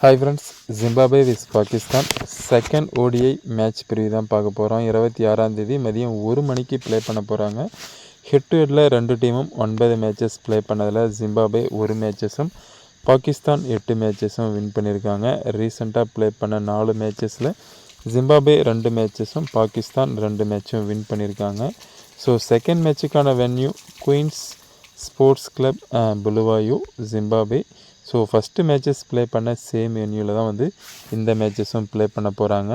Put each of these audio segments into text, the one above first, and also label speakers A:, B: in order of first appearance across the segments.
A: Hi friends, Zimbabwe விஸ் Pakistan second ODI match பிரிவு தான் பார்க்க போகிறோம். 26 மதியம் 1 மணிக்கு ப்ளே பண்ண போகிறாங்க. ஹெட் டு ஹெட்டில் ரெண்டு டீமும் 9 மேட்சஸ் ப்ளே பண்ணதில் ஜிம்பாப்வே 1 மேட்சஸும் பாகிஸ்தான் 8 மேட்சஸும் வின் பண்ணியிருக்காங்க. ரீசெண்டாக ப்ளே பண்ண 4 மேட்சஸில் ஜிம்பாப்வே 2 மேட்சஸும் பாகிஸ்தான் 2 மேட்சும் வின் பண்ணியிருக்காங்க. ஸோ செகண்ட் மேட்சுக்கான venue Queens Sports Club Bulawayo, Zimbabwe. So first matches play பண்ண சேம் வென்யூவில் தான் இந்த மேட்சஸும் ப்ளே பண்ண போகிறாங்க.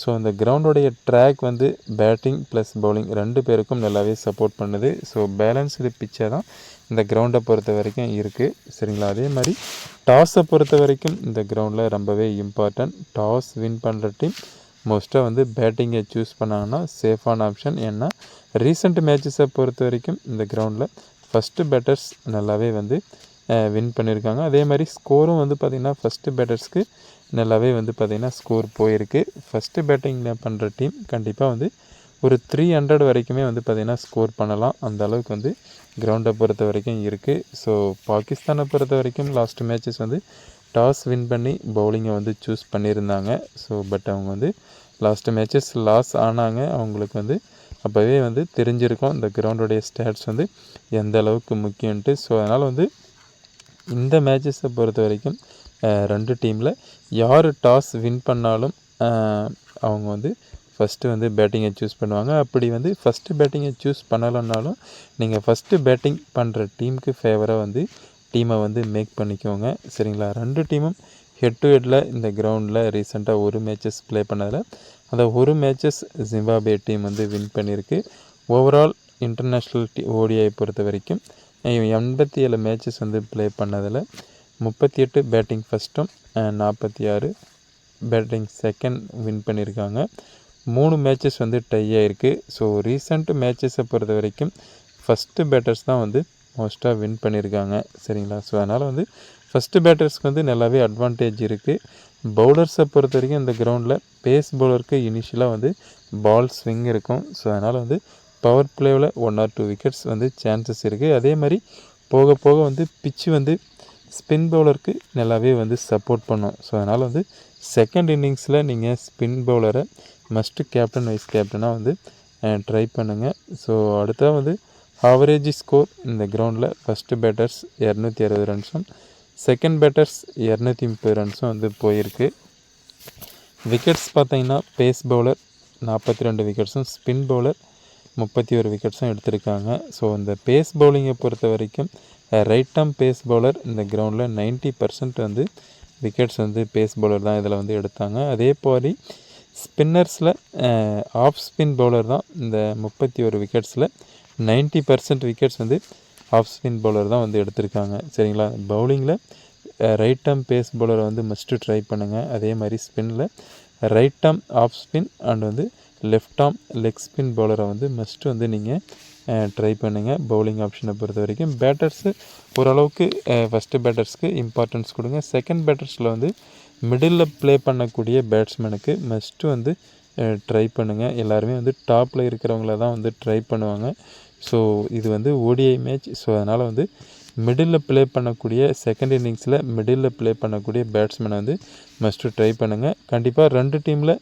A: ஸோ இந்த கிரவுண்டோடைய ட்ராக் பேட்டிங் ப்ளஸ் பவுலிங் 2 பேருக்கும் நல்லாவே சப்போர்ட் பண்ணுது. ஸோ பேலன்ஸ்டு பிச்சாக தான் இந்த கிரவுண்டை பொறுத்த வரைக்கும் இருக்குது, சரிங்களா. அதே மாதிரி டாஸை பொறுத்த வரைக்கும் இந்த கிரவுண்டில் ரொம்பவே இம்பார்ட்டன்ட். டாஸ் வின் பண்ணுற டீம் மோஸ்ட்டாக பேட்டிங்கை சூஸ் பண்ணாங்கன்னா சேஃபான ஆப்ஷன். ஏன்னா ரீசெண்ட் மேட்சஸை பொறுத்த வரைக்கும் இந்த கிரவுண்டில் ஃபஸ்ட்டு பேட்டர்ஸ் நல்லாவே வின் பண்ணியிருக்காங்க. அதே மாதிரி ஸ்கோரும் பார்த்திங்கன்னா ஃபஸ்ட்டு பேட்டர்ஸ்க்கு நல்லாவே பார்த்திங்கன்னா ஸ்கோர் போயிருக்கு. ஃபஸ்ட்டு பேட்டிங்கில் பண்ணுற டீம் கண்டிப்பாக ஒரு 300 வரைக்குமே பார்த்திங்கன்னா ஸ்கோர் பண்ணலாம். அந்த அளவுக்கு கிரவுண்டை பொறுத்த வரைக்கும் இருக்குது. ஸோ பாகிஸ்தானை பொறுத்த வரைக்கும் லாஸ்ட் மேட்சஸ் டாஸ் வின் பண்ணி பவுலிங்கை சூஸ் பண்ணியிருந்தாங்க. ஸோ பட் அவங்க லாஸ்ட் மேட்சஸ் லாஸ் ஆனாங்க. அவங்களுக்கு அப்போவே தெரிஞ்சிருக்கும் இந்த கிரவுண்டோடைய ஸ்டாட்ஸ் எந்த அளவுக்கு முக்கியன்ட்டு. ஸோ அதனால் இந்த மேட்சஸை பொறுத்த வரைக்கும் ரெண்டு டீமில் யார் டாஸ் வின் பண்ணாலும் அவங்க ஃபஸ்ட்டு பேட்டிங்கை சூஸ் பண்ணுவாங்க. அப்படி ஃபஸ்ட்டு பேட்டிங்கை சூஸ் பண்ணலைன்னாலும் நீங்கள் ஃபஸ்ட்டு பேட்டிங் பண்ணுற டீமுக்கு ஃபேவராக டீமை மேக் பண்ணிக்கோங்க, சரிங்களா. ரெண்டு டீமும் ஹெட் டு ஹெட்டில் இந்த கிரவுண்டில் ரீசெண்டாக 1 மேட்சஸ் ப்ளே பண்ணதில் அந்த 1 மேட்சஸ் ஜிம்பாப்வே டீம் வின் பண்ணியிருக்கு. ஓவரால் இன்டர்நேஷ்னல் ஓடிஐ பொறுத்த வரைக்கும் 87 மேட்சஸ் ப்ளே பண்ணதில் 38 பேட்டிங் ஃபஸ்ட்டும் 46 பேட்டிங் செகண்ட் வின் பண்ணியிருக்காங்க. 3 மேட்சஸ் டை ஆகிருக்கு. ஸோ ரீசெண்ட் மேட்சஸை பொறுத்த வரைக்கும் ஃபஸ்ட்டு பேட்டர்ஸ் தான் மோஸ்ட்டாக வின் பண்ணியிருக்காங்க, சரிங்களா. ஸோ அதனால் ஃபஸ்ட்டு பேட்டர்ஸ்க்கு நல்லாவே அட்வான்டேஜ் இருக்குது. பவுலர்ஸை பொறுத்த வரைக்கும் இந்த கிரவுண்டில் பேஸ் பவுலருக்கு இனிஷியலாக பால் ஸ்விங் இருக்கும். ஸோ அதனால் பவர் பிளேவில் 1 or 2 விக்கெட்ஸ் சான்சஸ் இருக்குது. அதே மாதிரி போக போக பிச்சு ஸ்பின் பவுலருக்கு நல்லாவே சப்போர்ட் பண்ணும். ஸோ அதனால் செகண்ட் இன்னிங்ஸில் நீங்கள் ஸ்பின் பவுலரை மஸ்ட்டு கேப்டன் வைஸ் கேப்டனாக ட்ரை பண்ணுங்கள். ஸோ அடுத்தா ஆவரேஜ் ஸ்கோர் இந்த கிரவுண்டில் ஃபஸ்ட்டு பேட்டர்ஸ் 260 ரன்ஸும் செகண்ட் பேட்டர்ஸ் 230 ரன்ஸும் போயிருக்கு. விக்கெட்ஸ் பார்த்திங்கன்னா பேஸ் பவுலர் 42 விக்கெட்ஸும் ஸ்பின் பவுலர் 31 விக்கெட்ஸும் எடுத்திருக்காங்க. ஸோ இந்த பேஸ் பவுலிங்கை பொறுத்த வரைக்கும் ரைட் ஆர்ம் பேஸ் பவுலர் இந்த கிரவுண்டில் 90% விக்கெட்ஸ் பேஸ் பவுலர் தான் இதில் எடுத்தாங்க. அதே மாதிரி ஸ்பின்னர்ஸில் ஆஃப் ஸ்பின் பவுலர் தான் இந்த 31 விக்கெட்ஸில் 90% விக்கெட்ஸ் ஆஃப் ஸ்பின் பவுலர் தான் எடுத்திருக்காங்க, சரிங்களா. பவுலிங்கில் ரைட் ஆர்ம் பேஸ் பவுலரை மஸ்ட்டு ட்ரை பண்ணுங்கள். அதே மாதிரி ஸ்பின்னில் right arm off spin and left arm leg spin பவுலரை மஸ்ட்டு நீங்கள் ட்ரை பண்ணுங்கள். பவுலிங் ஆப்ஷனை பொறுத்த வரைக்கும் பேட்டர்ஸு ஓரளவுக்கு ஃபஸ்ட்டு பேட்டர்ஸ்க்கு இம்பார்ட்டன்ஸ் கொடுங்க. செகண்ட் பேட்டர்ஸில் மிடில் ப்ளே பண்ணக்கூடிய பேட்ஸ்மேனுக்கு மஸ்ட்டு ட்ரை பண்ணுங்கள். எல்லாருமே டாப்பில் இருக்கிறவங்கள தான் ட்ரை பண்ணுவாங்க. ஸோ இது ஓடிஐ மேட்ச். ஸோ அதனால் மிடில் ப்ளே பண்ணக்கூடிய செகண்ட் இன்னிங்ஸில் மிடில் ப்ளே பண்ணக்கூடிய பேட்ஸ்மேனை மஸ்ட்டு ட்ரை பண்ணுங்கள். கண்டிப்பாக ரெண்டு டீமில்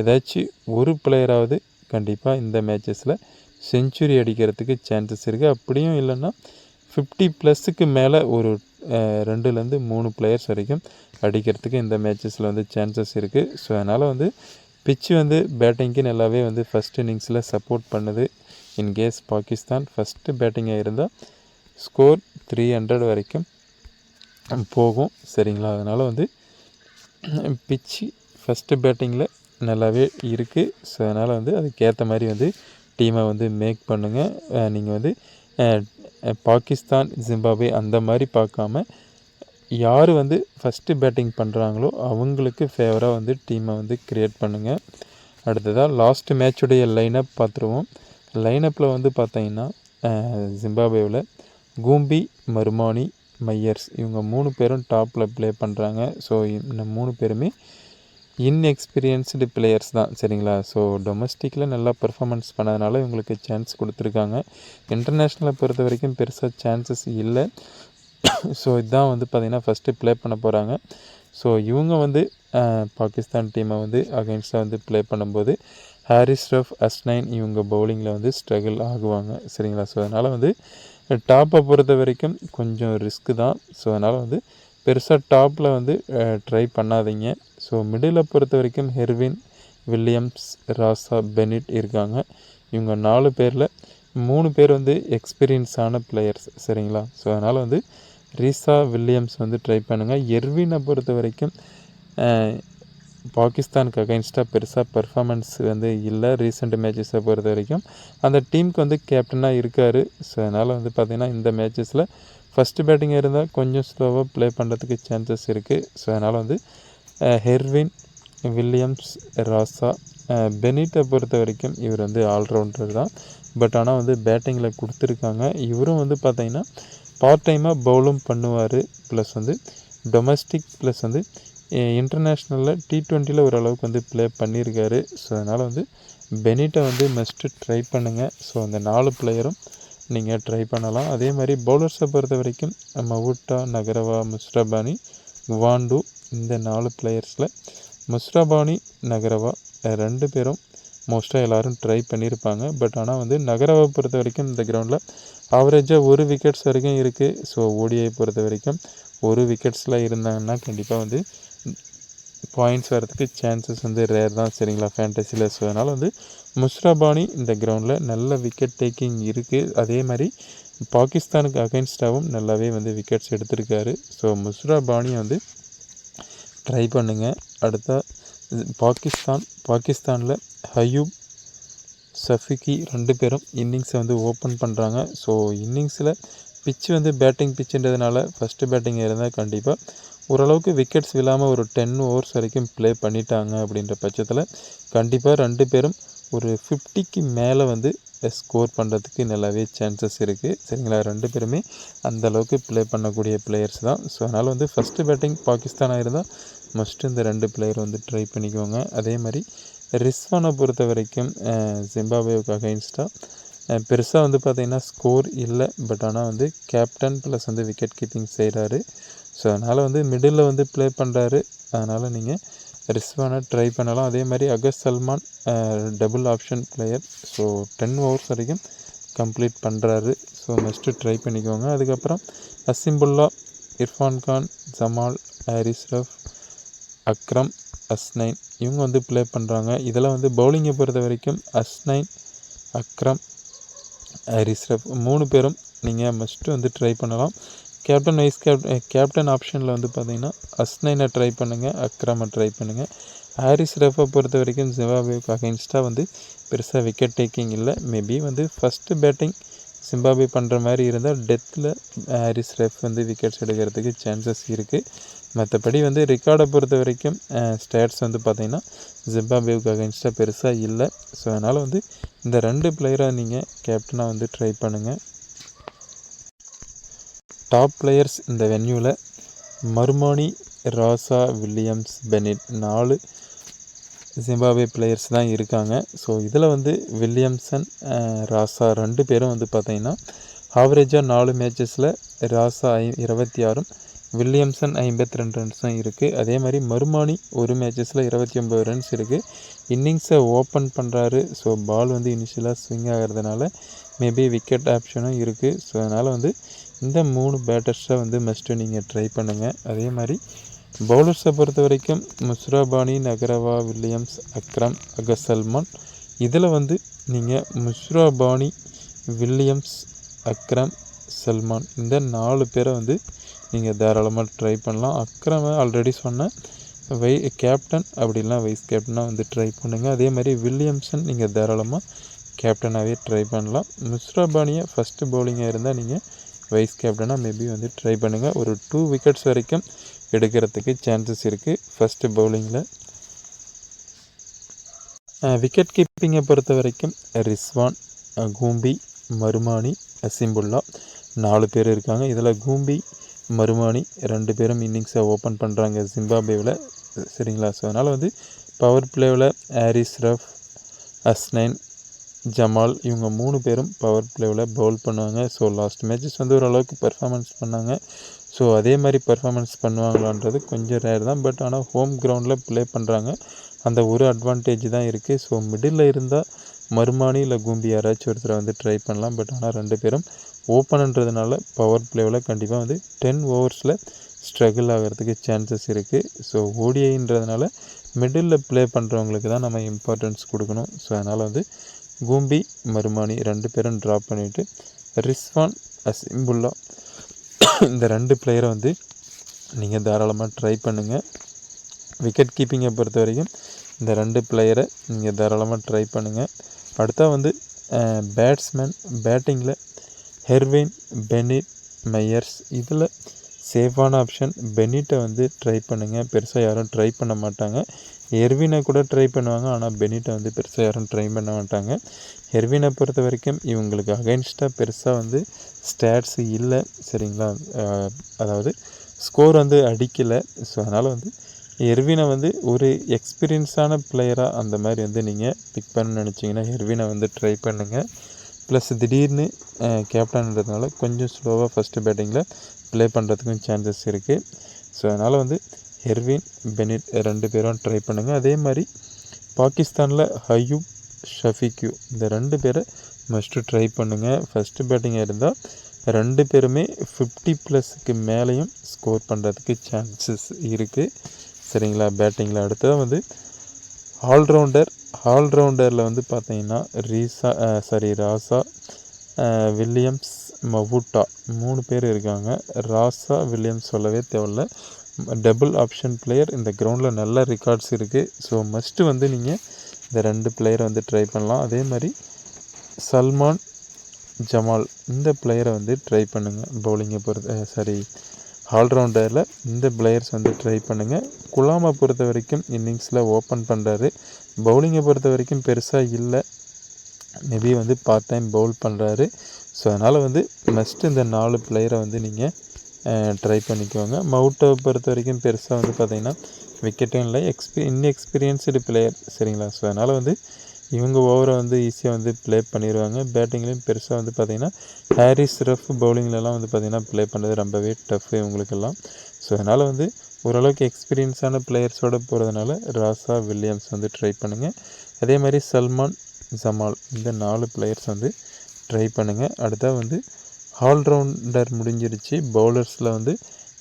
A: ஏதாச்சும் ஒரு பிளேயராவது கண்டிப்பாக இந்த மேட்சஸில் செஞ்சுரி அடிக்கிறதுக்கு சான்சஸ் இருக்குது. அப்படியும் இல்லைன்னா 50+ மேலே ஒரு 2-3 பிளேயர்ஸ் வரைக்கும் அடிக்கிறதுக்கு இந்த மேட்சஸில் சான்சஸ் இருக்குது. ஸோ அதனால் பிச்சு பேட்டிங்க்கு நல்லாவே ஃபஸ்ட் இன்னிங்ஸில் சப்போர்ட் பண்ணுது. இன்கேஸ் பாகிஸ்தான் ஃபஸ்ட்டு பேட்டிங்காக இருந்தால் ஸ்கோர் 300 வரைக்கும் போகும், சரிங்களா. அதனால் பிச்சு ஃபஸ்ட்டு பேட்டிங்கில் நல்லாவே இருக்குது. ஸோ அதனால் அதுக்கேற்ற மாதிரி டீமை மேக் பண்ணுங்கள். நீங்கள் பாகிஸ்தான் ஜிம்பாப்வே அந்த மாதிரி பார்க்காம யார் ஃபஸ்ட்டு பேட்டிங் பண்ணுறாங்களோ அவங்களுக்கு ஃபேவராக டீமை க்ரியேட் பண்ணுங்கள். அடுத்ததாக லாஸ்ட்டு மேட்சுடைய லைனப் பார்த்துருவோம். லைனப்பில் பார்த்தீங்கன்னா ஜிம்பாப்வேவில் கூம்பி, மர்மானி, மையர்ஸ் இவங்க 3 பேரும் டாப்பில் ப்ளே பண்ணுறாங்க. ஸோ இந்த 3 பேருமே இன்எக்ஸ்பீரியன்ஸ்டு பிளேயர்ஸ் தான், சரிங்களா. ஸோ டொமஸ்டிக்கில் நல்லா பெர்ஃபார்மன்ஸ் பண்ணதுனால இவங்களுக்கு சான்ஸ் கொடுத்துருக்காங்க. இன்டர்நேஷ்னலை பொறுத்த வரைக்கும் பெருசாக சான்சஸ் இல்லை. ஸோ இதுதான் வந்து பார்த்திங்கன்னா ஃபஸ்ட்டு ப்ளே பண்ண போகிறாங்க. ஸோ இவங்க வந்து பாகிஸ்தான் டீமை வந்து அகைன்ஸ்டாக வந்து ப்ளே பண்ணும்போது ஹாரிஸ் ரஃப், அஸ்னைன் இவங்க பவுலிங்கில் வந்து ஸ்ட்ரகிள் ஆகுவாங்க. சரிங்களா? ஸோ அதனால் வந்து டாப்பை பொறுத்த வரைக்கும் கொஞ்சம் ரிஸ்க்கு தான். ஸோ அதனால் வந்து பெருசாக டாப்பில் வந்து ட்ரை பண்ணாதீங்க. ஸோ மிடில் பொறுத்த வரைக்கும் ஹெர்வின், வில்லியம்ஸ், ராசா, பெனிட் இருக்காங்க. இவங்க 4 பேரில் 3 பேர் வந்து எக்ஸ்பீரியன்ஸான பிளேயர்ஸ். சரிங்களா? ஸோ அதனால் வந்து ரீசா, வில்லியம்ஸ் வந்து ட்ரை பண்ணுங்கள். எர்வினை பொறுத்த வரைக்கும் பாகிஸ்தானுக்கு அகைன்ஸ்டாக பெருசாக பெர்ஃபார்மன்ஸ் வந்து இல்லை. ரீசெண்ட் மேட்சஸை பொறுத்த வரைக்கும் அந்த டீமுக்கு வந்து கேப்டனாக இருக்கார். ஸோ அதனால் வந்து பார்த்திங்கன்னா இந்த மேட்சஸில் ஃபஸ்ட்டு பேட்டிங் இருந்தால் கொஞ்சம் ஸ்லோவாக ப்ளே பண்ணுறதுக்கு சான்சஸ் இருக்குது. ஸோ அதனால் வந்து ஹெர்வின், வில்லியம்ஸ், ராசா, பெனிட்டை பொறுத்த வரைக்கும் இவர் வந்து ஆல்ரவுண்டர் தான். பட் ஆனால் வந்து பேட்டிங்கில் கொடுத்துருக்காங்க. இவரும் வந்து பார்த்திங்கன்னா பார்ட் டைமாக பவுலும் பண்ணுவார். ப்ளஸ் வந்து டொமஸ்டிக் ப்ளஸ் வந்து இன்டர்நேஷ்னலில் T20 ஓரளவுக்கு வந்து ப்ளே பண்ணியிருக்காரு. ஸோ அதனால் வந்து பெனிட்டை வந்து மஸ்ட்டு ட்ரை பண்ணுங்கள். ஸோ அந்த 4 பிளேயரும் நீங்கள் ட்ரை பண்ணலாம். அதே மாதிரி பவுலர்ஸை பொறுத்த வரைக்கும் மவுட்டா, நகரவா, முஸ்ரபானி, வாண்டு இந்த 4 பிளேயர்ஸில் முஸ்ரபானி, நகரவா 2 பேரும் மோஸ்ட்டாக எல்லோரும் ட்ரை பண்ணியிருப்பாங்க. பட் ஆனால் வந்து நகரவை பொறுத்த வரைக்கும் இந்த கிரவுண்டில் ஆவரேஜாக 1 விக்கெட்ஸ் வரைக்கும் இருக்குது. ஸோ ஓடிஐ பொறுத்த வரைக்கும் 1 விக்கெட்ஸில் இருந்தாங்கன்னா கண்டிப்பாக வந்து பாயிண்ட்ஸ் வரதுக்கு சான்சஸ் வந்து ரேர் தான். சரிங்களா? ஃபேண்டசியில். ஸோ அதனால் வந்து முஸ்ரபானி இந்த கிரவுண்டில் நல்ல விக்கெட் டேக்கிங் இருக்குது. அதே மாதிரி பாகிஸ்தானுக்கு அகைன்ஸ்டாகவும் நல்லாவே வந்து விக்கெட்ஸ் எடுத்திருக்காரு. ஸோ முஸ்ரபானியை வந்து ட்ரை பண்ணுங்கள். அடுத்த பாகிஸ்தானில் ஹயூப், சஃபிகி 2 பேரும் இன்னிங்ஸை வந்து ஓப்பன் பண்ணுறாங்க. ஸோ இன்னிங்ஸில் பிச்சு வந்து பேட்டிங் பிச்சுன்றதுனால ஃபஸ்ட்டு பேட்டிங் இருந்தால் கண்டிப்பாக ஓரளவுக்கு விக்கெட்ஸ் விழாமல் ஒரு 10 ஓவர்ஸ் வரைக்கும் ப்ளே பண்ணிட்டாங்க. அப்படின்ற பட்சத்தில் கண்டிப்பாக 2 பேரும் ஒரு 50க்கு மேலே வந்து ஸ்கோர் பண்ணுறதுக்கு நல்லாவே சான்சஸ் இருக்குது. சரிங்களா? 2 பேருமே அந்தளவுக்கு ப்ளே பண்ணக்கூடிய பிளேயர்ஸ் தான். ஸோ அதனால் வந்து ஃபஸ்ட்டு பேட்டிங் பாகிஸ்தானாக இருந்தால் மஸ்ட்டு இந்த 2 பிளேயர் வந்து ட்ரை பண்ணிக்கோங்க. அதே மாதிரி ரிஸ்வானை பொறுத்த வரைக்கும் ஜிம்பாப்வேவுக்கு அகைன்ஸ்டாக பெருசாக வந்து பார்த்திங்கன்னா ஸ்கோர் இல்லை. பட் ஆனால் வந்து கேப்டன் ப்ளஸ் வந்து விக்கெட் கீப்பிங் செய்கிறாரு. ஸோ அதனால் வந்து மிடில் வந்து ப்ளே பண்ணுறாரு. அதனால் நீங்கள் ரிஸ்வானை ட்ரை பண்ணலாம். அதே மாதிரி அகஸ் Salman double option player. So 10 overs வரைக்கும் கம்ப்ளீட் பண்ணுறாரு. ஸோ மஸ்ட்டு ட்ரை பண்ணிக்கோங்க. அதுக்கப்புறம் அசிம்புல்லா, இர்ஃபான் கான், ஜமால், ஹாரிஸ் ரஃப், அக்ரம், அஸ்னைன் இவங்க வந்து ப்ளே பண்ணுறாங்க. இதில் வந்து பவுலிங்கை பொறுத்த வரைக்கும் அஸ்னைன், அக்ரம், ஹாரிஸ் ரஃப் 3 பேரும் நீங்கள் மஸ்ட்டு வந்து ட்ரை பண்ணலாம். கேப்டன், வைஸ் கேப்டன் ஆப்ஷனில் வந்து பார்த்திங்கன்னா அஸ்னைனை ட்ரை பண்ணுங்கள், அக்ரமை ட்ரை பண்ணுங்கள். ஹாரிஸ் ரஃபை பொறுத்த வரைக்கும் ஜிம்பாப்வேவுக்கு அகைன்ஸ்டாக வந்து பெருசாக விக்கெட் டேக்கிங் இல்லை. மேபி வந்து ஃபஸ்ட்டு பேட்டிங் ஜிம்பாப்வே பண்ணுற மாதிரி இருந்தால் டெத்தில் ஹாரிஸ் ரஃப் வந்து விக்கெட்ஸ் எடுக்கிறதுக்கு சான்சஸ் இருக்குது. மற்றபடி வந்து ரெக்கார்டை பொறுத்த வரைக்கும் ஸ்டாட்ஸ் வந்து பார்த்திங்கன்னா ஜிம்பாப்வேவுக்கு அகைன்ஸ்டாக பெருசாக இல்லை. ஸோ அதனால் வந்து இந்த 2 பிளேயரை நீங்கள் கேப்டனாக வந்து ட்ரை பண்ணுங்கள். டாப் பிளேயர்ஸ் இந்த வென்யூவில் மர்மானி, ராசா, வில்லியம்ஸ், பெனிட் 4 ஜிம்பாப்வே பிளேயர்ஸ் தான் இருக்காங்க. ஸோ இதில் வந்து வில்லியம்சன், ராசா 2 பேரும் வந்து பார்த்திங்கன்னா ஆவரேஜாக 4 மேட்சஸில் ராசா 26ம், வில்லியம்சன் 52 ரன்ஸும் இருக்குது. அதே மாதிரி மர்மானி 1 மேட்சஸில் 29 ரன்ஸ் இருக்குது. இன்னிங்ஸை ஓப்பன் பண்ணுறாரு. ஸோ பால் வந்து இனிஷியலாக ஸ்விங் ஆகிறதுனால மேபி விக்கெட் ஆப்ஷனும் இருக்குது. ஸோ அதனால் வந்து இந்த 3 பேட்டர்ஸை வந்து மஸ்ட்டு நீங்கள் ட்ரை பண்ணுங்கள். அதே மாதிரி பவுலர்ஸை பொறுத்த வரைக்கும் முஸ்ரபானி, நகரவா, வில்லியம்ஸ், அக்ரம், அகஸ் சல்மான். இதில் வந்து நீங்கள் முஸ்ரபானி, வில்லியம்ஸ், அக்ரம், சல்மான் இந்த 4 பேரை வந்து நீங்கள் தாராளமாக ட்ரை பண்ணலாம். அக்ரமை ஆல்ரெடி சொன்ன கேப்டன் அப்படிலாம் வைஸ் கேப்டனாக வந்து ட்ரை பண்ணுங்கள். அதே மாதிரி வில்லியம்சன் நீங்கள் தாராளமாக கேப்டனாகவே ட்ரை பண்ணலாம். முஸ்ரபானியை ஃபஸ்ட்டு பவுலிங்காக இருந்தால் நீங்கள் வைஸ் கேப்டனாக மேபி வந்து ட்ரை பண்ணுங்கள். ஒரு 2 விக்கெட்ஸ் வரைக்கும் எடுக்கிறதுக்கு சான்சஸ் இருக்குது ஃபஸ்ட்டு பவுலிங்கில். விக்கெட் கீப்பிங்கை பொறுத்த வரைக்கும் ரிஸ்வான், கூம்பி, மருமானி, அசிம்புல்லா 4 பேர் இருக்காங்க. இதில் கூம்பி, மருமானி 2 பேரும் இன்னிங்ஸை ஓப்பன் பண்ணுறாங்க ஜிம்பாப்வேவில். சரிங்களா? ஸோ அதனால் வந்து power பிளேவில் Harris rough, Hasnain, Jamal இவங்க 3 பேரும் பவர் பிளேவில் பவுல் பண்ணுவாங்க. ஸோ லாஸ்ட் மேட்சஸ் வந்து ஓரளவுக்கு பெர்ஃபார்மன்ஸ் பண்ணாங்க. ஸோ அதே மாதிரி பெர்ஃபார்மன்ஸ் பண்ணுவாங்களான்றது கொஞ்சம் ரேர் தான். பட் ஆனால் ஹோம் கிரவுண்டில் ப்ளே பண்ணுறாங்க. அந்த ஒரு அட்வான்டேஜ் தான் இருக்குது. ஸோ மிடில் இருந்தால் மருமானி இல்லை கூம்பி யாராச்சும் ஒருத்தரை வந்து ட்ரை பண்ணலாம். பட் ஆனால் 2 பேரும் ஓப்பன்ன்றதுனால பவர் பிளேவில் கண்டிப்பாக வந்து 10 ஓவர்ஸில் ஸ்ட்ரகிள் ஆகிறதுக்கு சான்சஸ் இருக்குது. ஸோ ஓடிஐன்றதுனால மிடில் ப்ளே பண்ணுறவங்களுக்கு தான் நம்ம இம்பார்ட்டன்ஸ் கொடுக்கணும். ஸோ அதனால் வந்து கூம்பி மருமானி 2 பேரும் ட்ராப் பண்ணிவிட்டு ரிஸ்வான் அசிம்புல்லா இந்த 2 பிளேயரை வந்து நீங்கள் தாராளமாக ட்ரை பண்ணுங்கள். விக்கெட் கீப்பிங்கை பொறுத்த வரைக்கும் இந்த 2 பிளேயரை நீங்கள் தாராளமாக ட்ரை பண்ணுங்கள். அடுத்தா வந்து பேட்ஸ்மேன் பேட்டிங்கில் ஹெர்வின் பெனிட் மையர்ஸ். இதில் சேஃபான ஆப்ஷன் பெனிட்டை வந்து ட்ரை பண்ணுங்கள். பெருசாக யாரும் ட்ரை பண்ண மாட்டாங்க. எர்வினை கூட ட்ரை பண்ணுவாங்க. ஆனால் பெனிட்டை வந்து பெருசாக யாரும் ட்ரை பண்ண மாட்டாங்க. எர்வினை பொறுத்த வரைக்கும் இவங்களுக்கு அகைன்ஸ்டாக பெருசாக வந்து ஸ்டாட்ஸு இல்லை. சரிங்களா, அதாவது ஸ்கோர் வந்து அடிக்கலை. ஸோ அதனால் வந்து எர்வினை வந்து ஒரு எக்ஸ்பீரியன்ஸான பிளேயராக அந்த மாதிரி வந்து நீங்கள் பிக் பண்ண நினச்சிங்கன்னா எர்வினை வந்து ட்ரை பண்ணுங்கள். ப்ளஸ் திடீர்னு கேப்டன்றதுனால கொஞ்சம் ஸ்லோவாக ஃபஸ்ட்டு பேட்டிங்கில் ப்ளே பண்ணுறதுக்கும் சான்சஸ் இருக்குது. ஸோ அதனால் வந்து எர்வின் பெனிட் 2 பேரும் ட்ரை பண்ணுங்கள். அதே மாதிரி பாகிஸ்தானில் ஹயூப் ஷஃபிக்யூ இந்த 2 பேரை மஸ்ட்டு ட்ரை பண்ணுங்கள். ஃபஸ்ட்டு பேட்டிங்காக இருந்தால் 2 பேருமே 50+ மேலேயும் ஸ்கோர் பண்ணுறதுக்கு சான்சஸ் இருக்குது. சரிங்களா, பேட்டிங்கில் அடுத்ததாக வந்து ஆல்ரவுண்டரில் வந்து பார்த்தீங்கன்னா ராசா வில்லியம்ஸ் மவுட்டா 3 பேர் இருக்காங்க. ராசா வில்லியம்ஸ் சொல்லவே தேவையில்ல, டபுள் ஆப்ஷன் பிளேயர். இந்த கிரவுண்டில் நல்ல ரெக்கார்ட்ஸ் இருக்குது. ஸோ மஸ்ட்டு வந்து நீங்கள் இந்த 2 பிளேயரை வந்து ட்ரை பண்ணலாம். அதே மாதிரி சல்மான் ஜமால் இந்த பிளேயரை வந்து ட்ரை பண்ணுங்கள். பவுலிங்கை பொறுத்த ஆல்ரவுண்டரில் இந்த பிளேயர்ஸ் வந்து ட்ரை பண்ணுங்கள். குலாமை பொறுத்த வரைக்கும் இன்னிங்ஸில் ஓப்பன் பண்ணுறாரு. பவுலிங்கை பொறுத்த வரைக்கும் பெருசாக இல்லை, மேபி வந்து பார்ட் டைம் பவுல் பண்ணுறாரு. ஸோ அதனால் வந்து மஸ்ட்டு இந்த 4 பிளேயரை வந்து நீங்கள் ட்ரை பண்ணிக்கோங்க. மவுட்டை பொறுத்த வரைக்கும் பெருசாக வந்து பார்த்திங்கன்னா விக்கெட்டும் இல்லை, இன்எக்ஸ்பீரியன்ஸ்டு பிளேயர். சரிங்களா, ஸோ அதனால் வந்து இவங்க ஓவரை வந்து ஈஸியாக வந்து ப்ளே பண்ணிடுவாங்க. பேட்டிங்லேயும் பெருசாக வந்து பார்த்திங்கன்னா ஹாரிஸ் ரஃப் பவுலிங்லலாம் வந்து பார்த்திங்கன்னா ப்ளே பண்ணுறது ரொம்பவே டஃப்பு இவங்களுக்கெல்லாம். ஸோ அதனால் வந்து ஓரளவுக்கு எக்ஸ்பீரியன்ஸான பிளேயர்ஸோடு போகிறதுனால ராசா வில்லியம்ஸ் வந்து ட்ரை பண்ணுங்கள். அதே மாதிரி சல்மான் ஜமால் இந்த 4 பிளேயர்ஸ் வந்து ட்ரை பண்ணுங்கள். அடுத்தா வந்து ஆல்ரவுண்டர் முடிஞ்சிருச்சு. பவுலர்ஸில் வந்து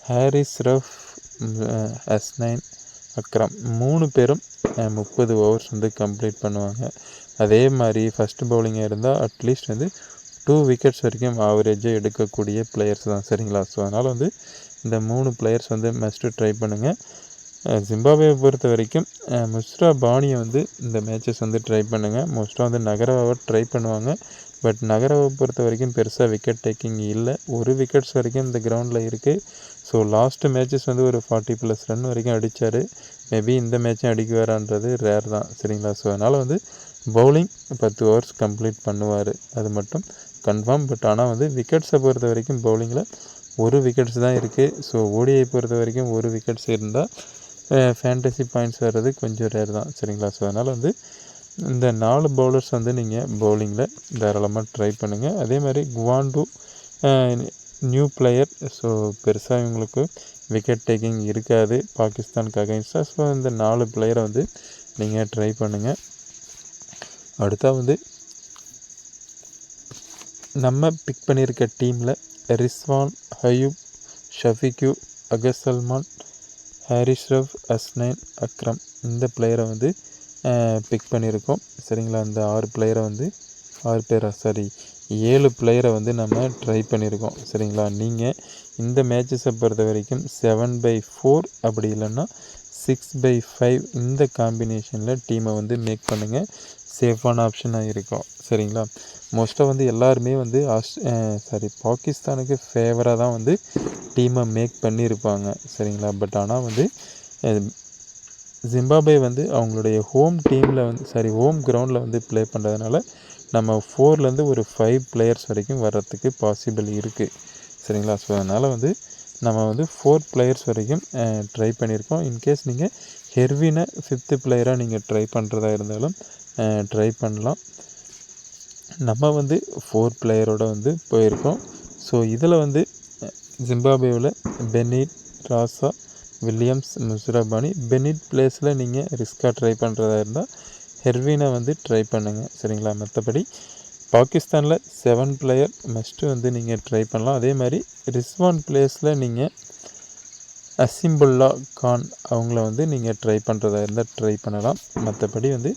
A: ஹாரிஸ் ரஃப் ஹஸ்னைன் அக்ரம் 3 பேரும் 30 ஓவர்ஸ் வந்து கம்ப்ளீட் பண்ணுவாங்க. அதே மாதிரி ஃபஸ்ட்டு பவுலிங்காக இருந்தால் அட்லீஸ்ட் வந்து 2 விக்கெட்ஸ் வரைக்கும் ஆவரேஜாக எடுக்கக்கூடிய பிளேயர்ஸ் தான். சரிங்களா, ஸோ அதனால் வந்து இந்த 3 பிளேயர்ஸ் வந்து மஸ்ட்டு ட்ரை பண்ணுங்கள். ஜிம்பாப்வேயை பொறுத்த வரைக்கும் முஸ்ரா பானியை வந்து இந்த மேட்சஸ் வந்து ட்ரை பண்ணுங்கள். மோஸ்ட்டாக வந்து நகரவாவை ட்ரை பண்ணுவாங்க. பட் நகரவை பொறுத்த வரைக்கும் பெருசாக விக்கெட் டேக்கிங் இல்லை. 1 விக்கெட்ஸ் வரைக்கும் இந்த கிரவுண்டில் இருக்குது. ஸோ லாஸ்ட்டு மேட்சஸ் வந்து ஒரு 40+ ரன் வரைக்கும் அடித்தார். மேபி இந்த மேட்சும் அடிக்குவாரான்றது ரேர் தான். சரிங்களா, ஸோ அதனால் வந்து பவுலிங் 10 ஓவர்ஸ் கம்ப்ளீட் பண்ணுவார், அது மட்டும் கன்ஃபார்ம். பட் ஆனால் வந்து விக்கெட்ஸை பொறுத்த வரைக்கும் பவுலிங்கில் 1 விக்கெட்ஸ் தான் இருக்குது. ஸோ ஓடிஐ பொறுத்த வரைக்கும் 1 விக்கெட்ஸ் இருந்தால் ஃபேண்டசி பாயிண்ட்ஸ் வர்றது கொஞ்சம் ரேர் தான். சரிங்களா, ஸோ அதனால் வந்து இந்த 4 பவுலர்ஸ் வந்து நீங்கள் பவுலிங்கில் தாராளமாக ட்ரை பண்ணுங்கள். அதே மாதிரி குவாண்டு நியூ பிளேயர். ஸோ பெருசாக இவங்களுக்கு விக்கெட் டேக்கிங் இருக்காது பாகிஸ்தானுக்கு அகைன்ஸ்டாக. ஸோ இந்த 4 பிளேயரை வந்து நீங்கள் ட்ரை பண்ணுங்கள். அடுத்தா வந்து நம்ம பிக் பண்ணியிருக்க டீமில் ரிஸ்வான், ஹயூப், ஷஃபிக்யூ, அகசல்மான், ஹாரிஸ் ரஃப், ஹஸ்னைன் அக்ரம் இந்த பிளேயரை வந்து பிக் பண்ணியிருக்கோம். சரிங்களா, இந்த 6 பிளேயரை வந்து 7 பிளேயரை வந்து நம்ம ட்ரை பண்ணியிருக்கோம். சரிங்களா, நீங்கள் இந்த மேட்சஸை பொறுத்த வரைக்கும் 7/4 அப்படி இல்லைன்னா 6/5 இந்த காம்பினேஷனில் டீமை வந்து மேக் பண்ணுங்கள். சேஃபான ஆப்ஷனாக இருக்கும். சரிங்களா, மோஸ்ட்டாக வந்து எல்லாருமே வந்து பாகிஸ்தானுக்கு ஃபேவராக தான் வந்து டீமை மேக் பண்ணியிருப்பாங்க. சரிங்களா, பட் ஆனால் வந்து ஜிம்பாப்வே வந்து அவங்களுடைய ஹோம் கிரவுண்டில் வந்து ப்ளே பண்ணுறதுனால நம்ம 4லேருந்து ஒரு 5 பிளேயர்ஸ் வரைக்கும் வர்றதுக்கு பாசிபிள் இருக்குது. சரிங்களா, ஸோ அதனால் வந்து நம்ம வந்து 4 பிளேயர்ஸ் வரைக்கும் ட்ரை பண்ணியிருக்கோம். இன்கேஸ் நீங்கள் ஹெர்வினை 5th பிளேயராக நீங்கள் ட்ரை பண்ணுறதா இருந்தாலும் ட்ரை பண்ணலாம். நம்ம வந்து 4 பிளேயரோட வந்து போயிருக்கோம். ஸோ இதில் வந்து ஜிம்பாப்வேவில் பெனிட், ராசா, வில்லியம்ஸ், முஸ்ராபானி. பெனிட் பிளேஸில் நீங்கள் ரிஸ்க்காக ட்ரை பண்ணுறதா இருந்தால் ஹெர்வினை வந்து ட்ரை பண்ணுங்கள், சரிங்களா? மற்றபடி பாகிஸ்தானில் 7 பிளேயர் மஸ்ட்டு வந்து நீங்கள் ட்ரை பண்ணலாம். அதே மாதிரி ரிஸ்வான் பிளேஸில் நீங்கள் அசிம்புல்லா கான் அவங்கள வந்து நீங்கள் ட்ரை பண்ணுறதா இருந்தால் ட்ரை பண்ணலாம். மற்றபடி வந்து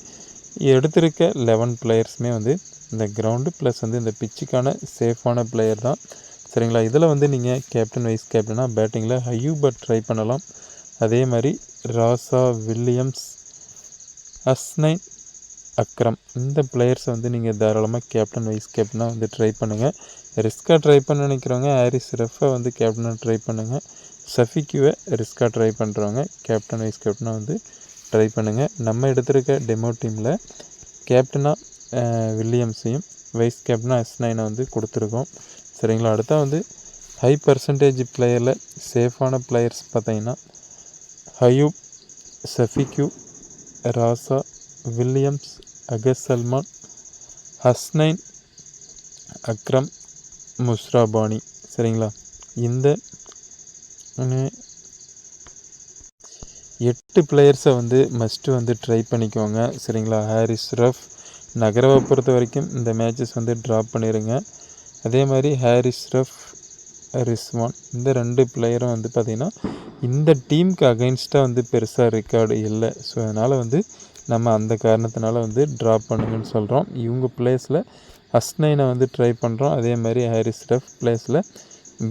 A: எடுத்திருக்க 11 பிளேயர்ஸுமே வந்து இந்த கிரவுண்டு ப்ளஸ் வந்து இந்த பிச்சுக்கான சேஃபான பிளேயர் தான், சரிங்களா? இதில் வந்து நீங்கள் கேப்டன் வைஸ் கேப்டனாக பேட்டிங்கில் அயூபை ட்ரை பண்ணலாம். அதே மாதிரி ராசா, வில்லியம்ஸ், ஹஸ்னைன், அக்ரம் இந்த பிளேயர்ஸை வந்து நீங்கள் தாராளமாக கேப்டன் வைஸ் கேப்டனாக வந்து ட்ரை பண்ணுங்கள். ரிஸ்க்காக ட்ரை பண்ண நினைக்கிறவங்க ஹாரிஸ் ரஃபை வந்து கேப்டனாக ட்ரை பண்ணுங்கள். ஷஃபிக்குவை ரிஸ்க்காக ட்ரை பண்ணுறவங்க கேப்டன் வைஸ் கேப்டனாக வந்து ட்ரை பண்ணுங்கள். நம்ம எடுத்திருக்க டெமோ டீமில் கேப்டனாக வில்லியம்ஸையும் வைஸ் கேப்டனாக ஹஸ்னைனை வந்து கொடுத்துருக்கோம், சரிங்களா? அடுத்தா வந்து ஹை பர்சன்டேஜ் பிளேயரில் சேஃபான பிளேயர்ஸ் பார்த்தீங்கன்னா அயூப், ஷஃபிக்கு, ராசா, வில்லியம்ஸ், அகஸ் சல்மான், ஹஸ்னைன், அக்ரம், முஸ்ராபானி, சரிங்களா? இந்த 8 பிளேயர்ஸை வந்து மஸ்ட்டு வந்து ட்ரை பண்ணிக்கோங்க, சரிங்களா? ஹாரிஸ் ரஃப், நகரவை பொறுத்த வரைக்கும் இந்த மேட்சஸ் வந்து ட்ராப் பண்ணிடுங்க. அதே மாதிரி ஹாரிஸ் ரஃப், ரிஸ்வான் இந்த 2 பிளேயரும் வந்து பார்த்திங்கன்னா இந்த டீமுக்கு அகைன்ஸ்டாக வந்து பெருசாக ரெக்கார்டு இல்லை. ஸோ அதனால் வந்து நம்ம அந்த காரணத்தினால வந்து ட்ராப் பண்ணுங்கன்னு சொல்கிறோம். இவங்க பிளேஸில் ஹஸ்னைனை வந்து ட்ரை பண்ணுறோம். அதே மாதிரி ஹாரிஸ் ரஃப் பிளேஸில்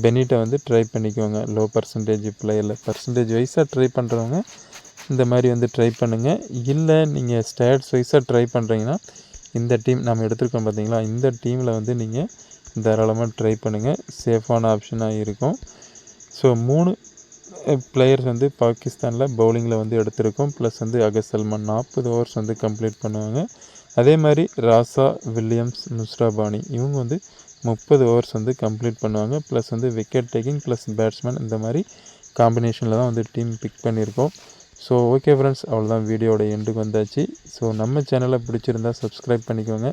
A: பெனிட்டை வந்து ட்ரை பண்ணிக்கோங்க. லோ பர்சன்டேஜ் பிளேயரில் பர்சன்டேஜ் வைஸாக ட்ரை பண்ணுறவங்க இந்த மாதிரி வந்து ட்ரை பண்ணுங்கள். இல்லை நீங்கள் ஸ்டாட்ஸ் வைஸாக ட்ரை பண்ணுறீங்கன்னா இந்த டீம் நம்ம எடுத்துருக்கோம் பார்த்தீங்களா, இந்த டீமில் வந்து நீங்கள் தாராளமாக ட்ரை பண்ணுங்கள், சேஃபான ஆப்ஷனாக இருக்கும். ஸோ 3 பிளேயர்ஸ் வந்து பாகிஸ்தானில் பவுலிங்கில் வந்து எடுத்திருக்கோம். ப்ளஸ் வந்து அகஸ் சல்மான் 40 ஓவர்ஸ் வந்து கம்ப்ளீட் பண்ணுவாங்க. அதே மாதிரி ராசா, வில்லியம்ஸ், முஸ்ராபானி இவங்க வந்து 30 ஓவர்ஸ் வந்து கம்ப்ளீட் பண்ணுவாங்க. ப்ளஸ் வந்து விக்கெட் டேக்கிங் ப்ளஸ் பேட்ஸ்மேன் இந்த மாதிரி காம்பினேஷனில் தான் வந்து டீம் பிக் பண்ணியிருக்கோம். ஸோ ஓகே ஃப்ரெண்ட்ஸ், அவ்வளோதான், வீடியோட எண்டுக்கு வந்தாச்சு. ஸோ நம்ம சேனலை பிடிச்சிருந்தா சப்ஸ்கிரைப் பண்ணிக்கோங்க,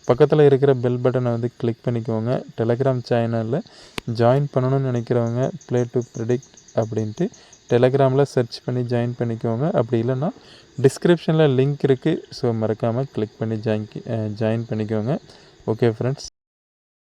A: பக்கத்தில் இருக்கிற பெல் பட்டனை வந்து கிளிக் பண்ணிக்கோங்க. டெலகிராம் சேனலில் ஜாயின் பண்ணணும்னு நினைக்கிறவங்க ப்ளே டு ப்ரெடிக்ட் அப்படின்ட்டு டெலகிராமில் சர்ச் பண்ணி ஜாயின் பண்ணிக்கோங்க. அப்படி இல்லைன்னா டிஸ்கிரிப்ஷனில் லிங்க் இருக்குது. ஸோ மறக்காமல் கிளிக் பண்ணி ஜாயின் பண்ணிக்கோங்க. Okay friends.